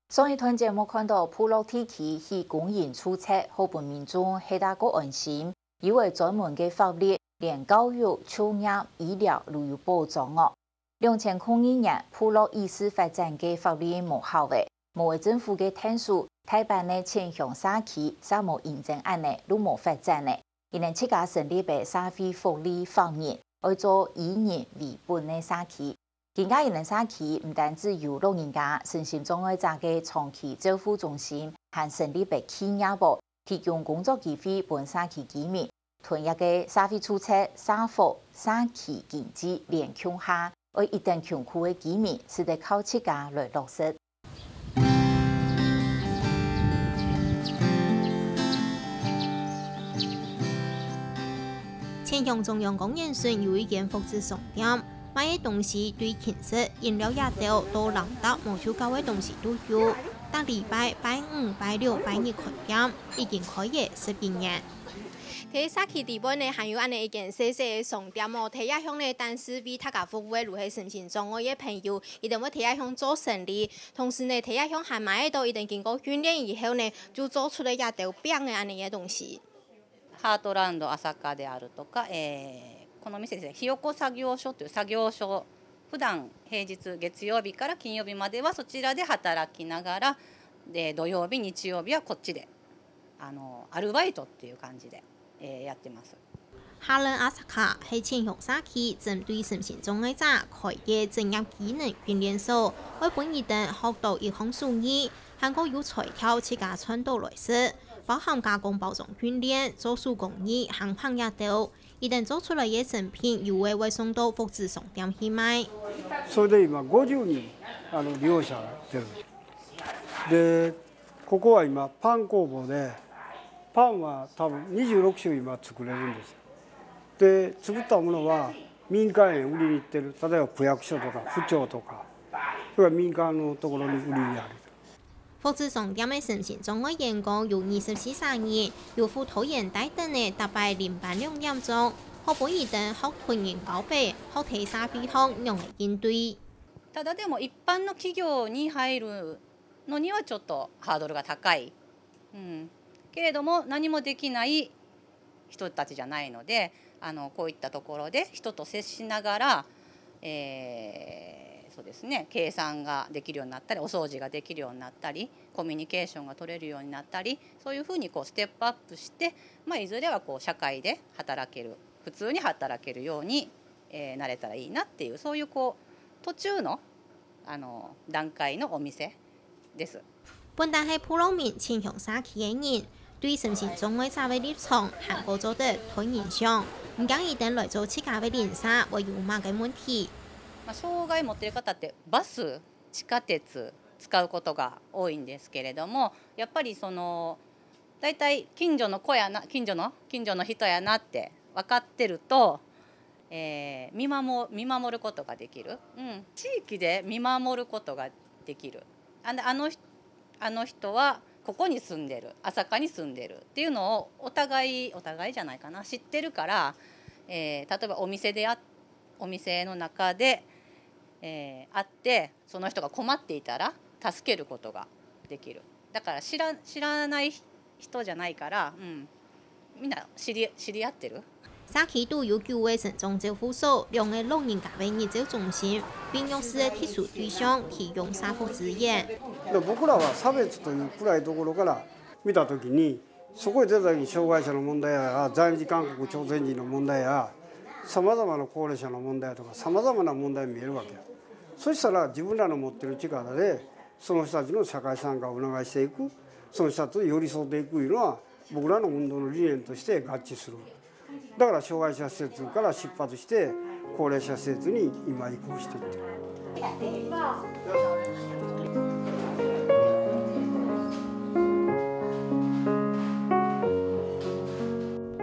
上一段节目看到普洛提起去公营出测，好本民众黑大个安心，以为专门嘅法律连教育、就业、医疗都有保障哦。2002年普洛医师发展嘅法律无效嘅，无为政府嘅探索，台版嘅前向社区啥无认证案呢，都无发展呢。因为七家成立嘅社会福利方面，要做以人为本嘅社区。更加人社区唔單止有老人家、身心障礙者嘅長期照護中心，還成立嘅企業部，提供工作機會本社區居民。同樣嘅社會出測、社福、社區經濟連強下，為一定窮苦嘅居民，是得靠自家來落實。前向中央公園村有一間福祉商店。買嘅東西對輕食、飲料也到到冷達無超高嘅東西都有。每禮拜拜五、拜六、拜日開店，已經開業10幾年。喺社區地盤呢，還有安尼一間細細嘅商店哦。睇下向呢，但是為大家服務嘅如係身心障礙嘅朋友，一定會睇下向做生意。同時呢，睇下向還買到一定經過訓練以後呢，就做出嚟也到變嘅安尼嘅東西。ハートランド朝霞であるとか、この店ですね、ひよこ作業所という作業所、普段平日月曜日から金曜日まではそちらで働きながら、で土曜日日曜日はこっちでアルバイトっていう感じで、やってます。哈倫阿薩卡係前向社區針對身心障礙者開嘅職業技能訓練所，為本一等學到一項術語，韓國有材料自家創造來食，包含加工包裝訓練、做手工藝、烘焙也到。一旦做出來嘅成品，又會送到福祉商店去賣。それで今50人利用者が出る。で、ここは今パン工房で、パンは多分26種今作れるんです。で、作ったものは民間へ売りに行ってる。例えば区役所とか府庁とか、それから民間のところに売りにある。福祉商店嘅身心障礙員工有24人，由輔導員帶等嘅大概0班2點鐘，學本一等學團員交備，學提社會學用嚟應對。ただでも一般の企業に入るのにはちょっとハードルが高い、けれども何もできない人たちじゃないので、こういったところで人と接しながら、そうですね、計算ができるようになったり、お掃除ができるようになったり、コミュニケーションが取れるようになったり、そういうふうにステップアップして、いずれは社会で働ける、普通に働けるように、なれたらいいなっていう、そういう途中の段階のお店です。本單係普羅民前向社區嘅人，對身心障礙者嘅立場韓國做得好影響，唔講一定來做自家嘅連鎖會有乜嘅問題。障害持っている方ってバス、地下鉄使うことが多いんですけれども、やっぱりだいたい近所の子やな、近所の人やなって分かってると、見守ることができる、地域で見守ることができる。あの人はここに住んでる、朝霞に住んでるっていうのをお互いじゃないかな、知ってるから、例えばお店の中で会ってその人が困っていたら助けることができる。だから知らない人じゃないから、みんな知り合ってる。社區都有9位身障照護所，2個老人家嘅日照中心，並用適特殊對象提供社福資源。僕らは差別という暗いところから見たときに、そこへ出た時に障害者の問題や在日韓国朝鮮人の問題やさまざまな高齢者の問題とかさまざまな問題が見えるわけよ。そしたら自分らの持ってる力でその人たちの社会参加を促していく、その人たちと寄り添っていくというのは僕らの運動の理念として合致する。だから障害者施設から出発して高齢者施設に今移行していってる。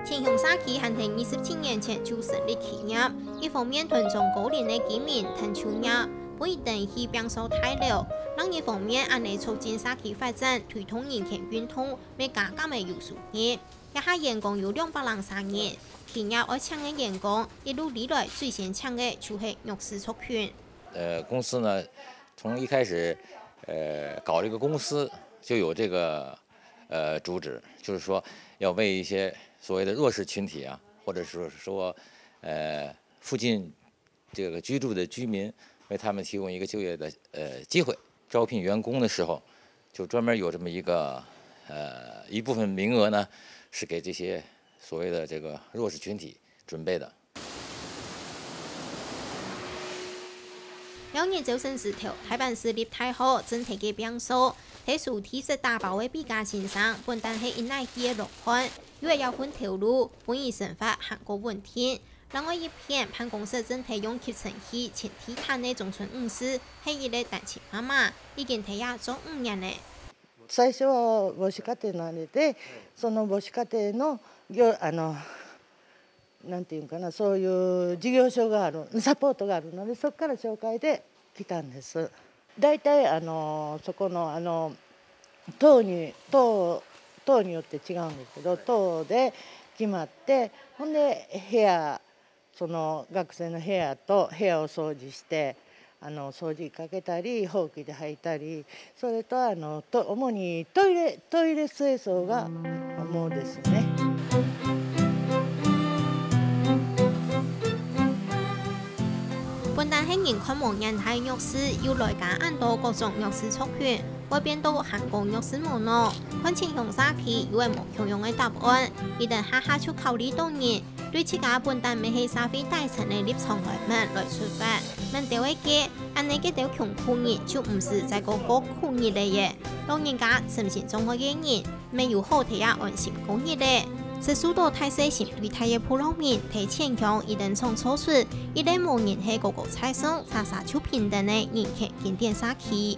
前向社區係27年前就成立企業，一方面推動高齡嘅居民談就業，不一定去變數太流；另一方面，按嚟促進社區發展，推動人權運動，俾家家嘅有收入。一下員工有203人，企業愛請嘅員工一路以來最先請嘅就係弱勢族群。公司呢，從一開始搞这个公司就有这个主旨，就是说要为一些所谓的弱势群体啊，或者是说附近这个居住的居民，为他们提供一个就业的机会。招聘员工的时候，就专门有这么一个一部分名额呢，是给这些所谓的这个弱势群体准备的。2年招生時頭，台灣市立大學整體嘅變數，喺數體質大包嘅比較先生，本單係因內嘅樂觀，因為要分條路，本意生發韓國問題。另外一篇辦公室整體用吸塵器前提碳嘅中村5師，係一個單親媽媽，已經睇下咗5年咧。最初は母子家庭のあれで、その母子家庭のなんていうかな、そういう事業所がある、サポートがあるので、そこから紹介で来たんです。大体そこの党によって違うんですけど、党で決まって、ほんで部屋、その学生の部屋を掃除して。掃除機かけたり、ほうきで掃いたり、それと主にトイレ清掃が主ですね。本單係人看無人睇弱勢，要來加按到各種弱勢族群，會變到韓國弱勢無能。看前向沙期，以為無強用嘅答案，一旦下下出考慮到人。對自家本單未係社會大臣嘅立場來出發，問到一個，按你嘅到窮苦人就唔是在個苦人嚟嘅，老人家心情中嘅人，未有好睇啊安心過日咧。這數到太細心對太嘅普通人睇前向，一旦從錯處，一旦無人係個個菜生，傻傻就平等嘅人權經典沙期。